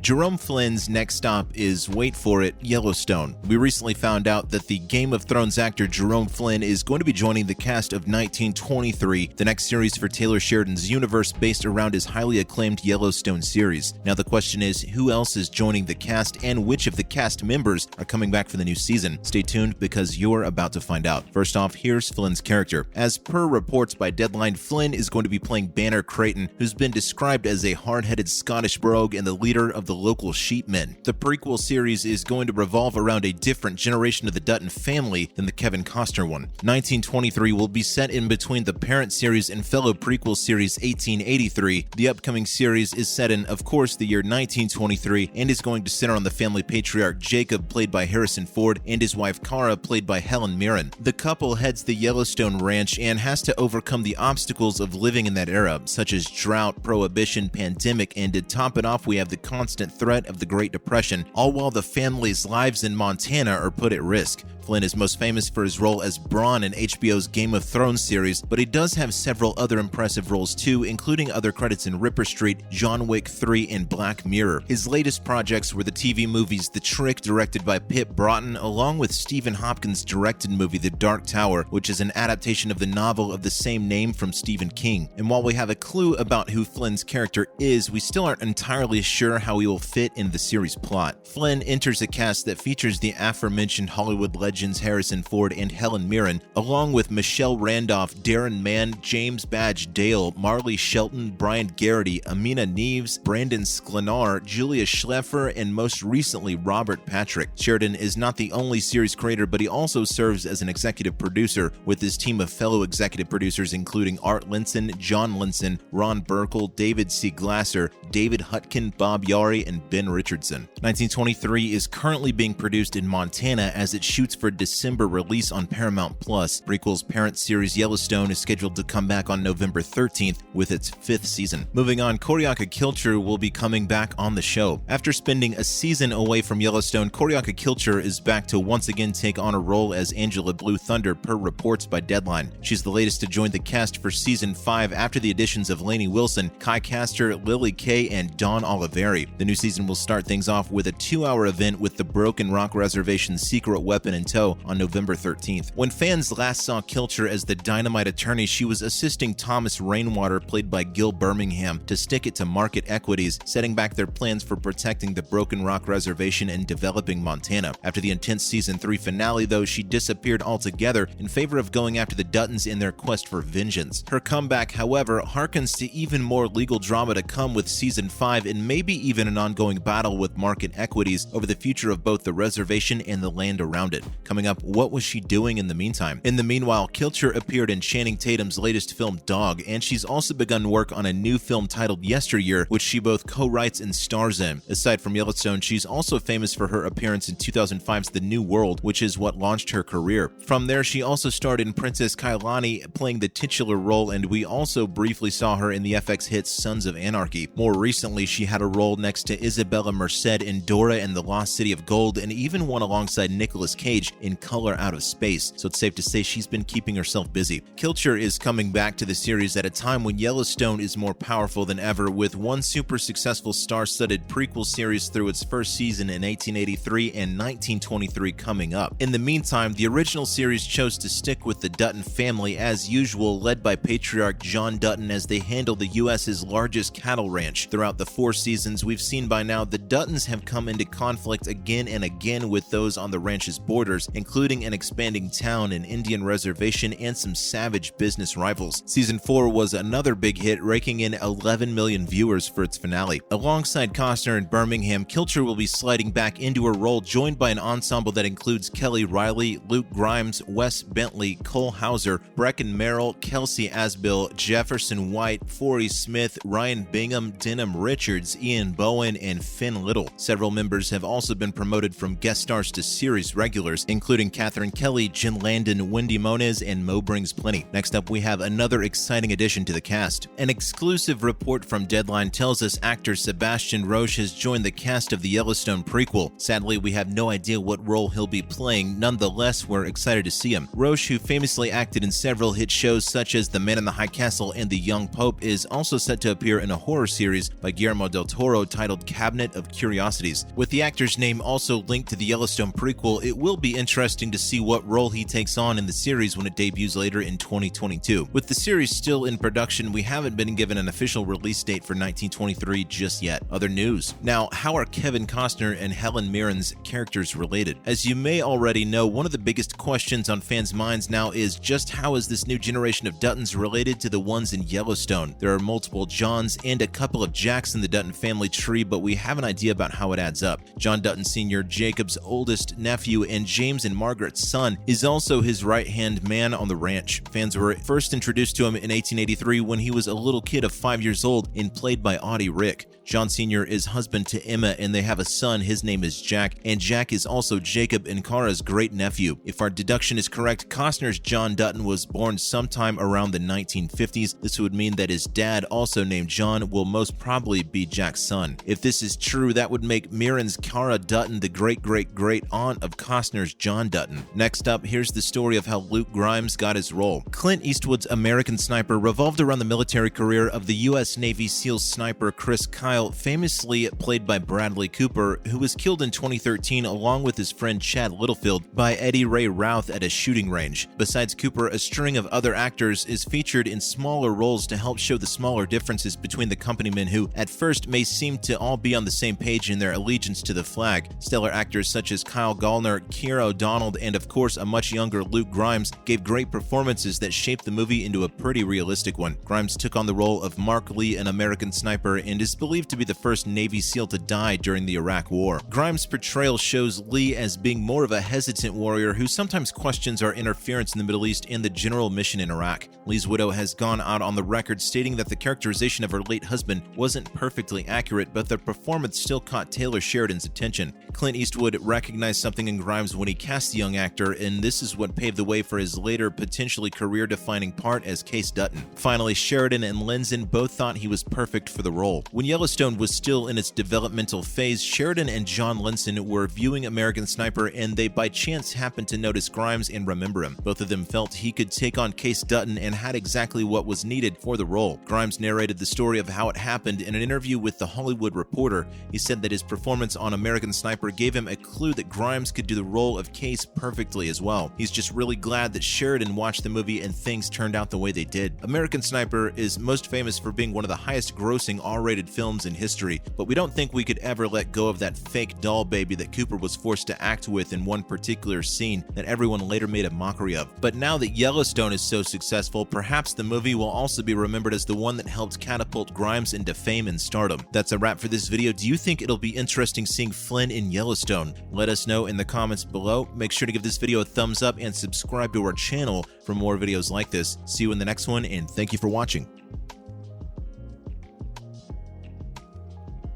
Jerome Flynn's next stop is, wait for it, Yellowstone. We recently found out that the Game of Thrones actor Jerome Flynn is going to be joining the cast of 1923, the next series for Taylor Sheridan's universe based around his highly acclaimed Yellowstone series. Now the question is, who else is joining the cast and which of the cast members are coming back for the new season? Stay tuned because you're about to find out. First off, here's Flynn's character. As per reports by Deadline, Flynn is going to be playing Banner Creighton, who's been described as a hard-headed Scottish brogue and the leader of the local sheepmen. The prequel series is going to revolve around a different generation of the Dutton family than the Kevin Costner one. 1923 will be set in between the parent series and fellow prequel series 1883. The upcoming series is set in, of course, the year 1923 and is going to center on the family patriarch Jacob, played by Harrison Ford, and his wife Cara, played by Helen Mirren. The couple heads the Yellowstone Ranch and has to overcome the obstacles of living in that era, such as drought, prohibition, pandemic, and to top it off, we have the constant threat of the Great Depression, all while the family's lives in Montana are put at risk. Flynn is most famous for his role as Bronn in HBO's Game of Thrones series, but he does have several other impressive roles too, including other credits in Ripper Street, John Wick 3, and Black Mirror. His latest projects were the TV movies The Trick, directed by Pip Broughton, along with Stephen Hopkins' directed movie The Dark Tower, which is an adaptation of the novel of the same name from Stephen King. And while we have a clue about who Flynn's character is, we still aren't entirely sure how he will fit in the series plot. Flynn enters a cast that features the aforementioned Hollywood legends Harrison Ford and Helen Mirren, along with Michelle Randolph, Darren Mann, James Badge Dale, Marley Shelton, Brian Garrity, Amina Neves, Brandon Sklenar, Julia Schleffer, and most recently Robert Patrick. Sheridan is not the only series creator, but he also serves as an executive producer with his team of fellow executive producers including Art Linson, John Linson, Ron Burkle, David C. Glasser, David Hutkin, Bob Yari, and Ben Richardson. 1923 is currently being produced in Montana as it shoots for December release on Paramount+. Prequel's parent series Yellowstone is scheduled to come back on November 13th with its 5th season. Moving on, Koryaka Kilcher will be coming back on the show. After spending a season away from Yellowstone, Koryaka Kilcher is back to once again take on a role as Angela Blue Thunder per reports by Deadline. She's the latest to join the cast for season 5 after the additions of Lainey Wilson, Kai Castor, Lily Kay, and Dawn Oliveri. The new season will start things off with a 2-hour event with the Broken Rock Reservation's secret weapon in tow on November 13th. When fans last saw Kilcher as the Dynamite attorney, she was assisting Thomas Rainwater, played by Gil Birmingham, to stick it to market equities, setting back their plans for protecting the Broken Rock Reservation and developing Montana. After the intense season 3 finale, though, she disappeared altogether in favor of going after the Duttons in their quest for vengeance. Her comeback, however, harkens to even more legal drama to come with season 5 and maybe even an ongoing battle with market equities over the future of both the reservation and the land around it. Coming up, what was she doing in the meantime? In the meanwhile, Kilcher appeared in Channing Tatum's latest film Dog, and she's also begun work on a new film titled Yesteryear, which she both co-writes and stars in. Aside from Yellowstone, she's also famous for her appearance in 2005's The New World, which is what launched her career. From there, she also starred in Princess Kailani, playing the titular role, and we also briefly saw her in the FX hit Sons of Anarchy. More recently, she had a role next to Isabella Merced in Dora and the Lost City of Gold, and even one alongside Nicolas Cage in Color Out of Space, so it's safe to say she's been keeping herself busy. Kilcher is coming back to the series at a time when Yellowstone is more powerful than ever, with one super successful star-studded prequel series through its first season in 1883 and 1923 coming up. In the meantime, the original series chose to stick with the Dutton family as usual, led by patriarch John Dutton as they handle the U.S.'s largest cattle ranch. Throughout the 4 seasons we've seen by now, the Duttons have come into conflict again and again with those on the ranch's borders, including an expanding town, an Indian reservation, and some savage business rivals. Season 4 was another big hit, raking in 11 million viewers for its finale. Alongside Costner and Birmingham, Kilcher will be sliding back into her role, joined by an ensemble that includes Kelly Riley, Luke Grimes, Wes Bentley, Cole Hauser, Brecken Merrill, Kelsey Asbill, Jefferson White, Forey Smith, Ryan Bingham, Denham Richards, Ian Bowen, and Finn Little. Several members have also been promoted from guest stars to series regulars, including Catherine Kelly, Jen Landon, Wendy Moniz, and Mo Brings Plenty. Next up, we have another exciting addition to the cast. An exclusive report from Deadline tells us actor Sebastian Roche has joined the cast of the Yellowstone prequel. Sadly, we have no idea what role he'll be playing. Nonetheless, we're excited to see him. Roche, who famously acted in several hit shows such as The Man in the High Castle and The Young Pope, is also set to appear in a horror series by Guillermo del Toro titled Cabinet of Curiosities. With the actor's name also linked to the Yellowstone prequel, it will be interesting to see what role he takes on in the series when it debuts later in 2022. With the series still in production, we haven't been given an official release date for 1923 just yet. Other news. Now, how are Kevin Costner and Helen Mirren's characters related? As you may already know, one of the biggest questions on fans' minds now is just how is this new generation of Duttons related to the ones in Yellowstone? There are multiple Johns and a couple of Jacks in the Dutton family tree, but we have an idea about how it adds up. John Dutton Sr., Jacob's oldest nephew and James and Margaret's son, is also his right-hand man on the ranch. Fans were first introduced to him in 1883 when he was a little kid of 5 years old and played by Audie Rick. John Sr. is husband to Emma and they have a son. His name is Jack, and Jack is also Jacob and Kara's great-nephew. If our deduction is correct, Costner's John Dutton was born sometime around the 1950s. This would mean that his dad, also named John, will most probably be Jack's son. If this is true, that would make Mirren's Kara Dutton the great-great-great-aunt of Costner's John Dutton. Next up, here's the story of how Luke Grimes got his role. Clint Eastwood's American Sniper revolved around the military career of the U.S. Navy SEAL sniper Chris Kyle, famously played by Bradley Cooper, who was killed in 2013 along with his friend Chad Littlefield by Eddie Ray Routh at a shooting range. Besides Cooper, a string of other actors is featured in smaller roles to help show the smaller differences between the companymen who, at first, may seem to all be on the same page in their allegiance to the flag. Stellar actors such as Kyle Gallner, Keira O'Donnell, and of course a much younger Luke Grimes gave great performances that shaped the movie into a pretty realistic one. Grimes took on the role of Mark Lee, an American sniper, and is believed to be the first Navy SEAL to die during the Iraq War. Grimes' portrayal shows Lee as being more of a hesitant warrior who sometimes questions our interference in the Middle East and the general mission in Iraq. Lee's widow has gone out on the record stating that the characterization of her late husband wasn't perfectly accurate, but the performance still caught Taylor Sheridan's attention. Clint Eastwood recognized something in Grimes when he cast the young actor, and this is what paved the way for his later, potentially career-defining part as Case Dutton. Finally, Sheridan and Linson both thought he was perfect for the role. When Yellowstone was still in its developmental phase, Sheridan and John Linson were viewing American Sniper, and they by chance happened to notice Grimes and remember him. Both of them felt he could take on Case Dutton and had exactly what was needed for the role. Grimes narrated the story of how it happened in an interview with The Hollywood Reporter. He said that his performance on American Sniper gave him a clue that Grimes could do the role of Case perfectly as well. He's just really glad that Sheridan watched the movie and things turned out the way they did. American Sniper is most famous for being one of the highest grossing R-rated films in history, but we don't think we could ever let go of that fake doll baby that Cooper was forced to act with in one particular scene that everyone later made a mockery of. But now that Yellowstone is so successful, perhaps the movie will also be remembered as the one that helped catapult Grimes into fame and stardom. That's a wrap for this video. Do you think it'll be interesting seeing Flynn in Yellowstone? Let us know in the comments below. Make sure to give this video a thumbs up and subscribe to our channel for more videos like this. See you in the next one, and thank you for watching.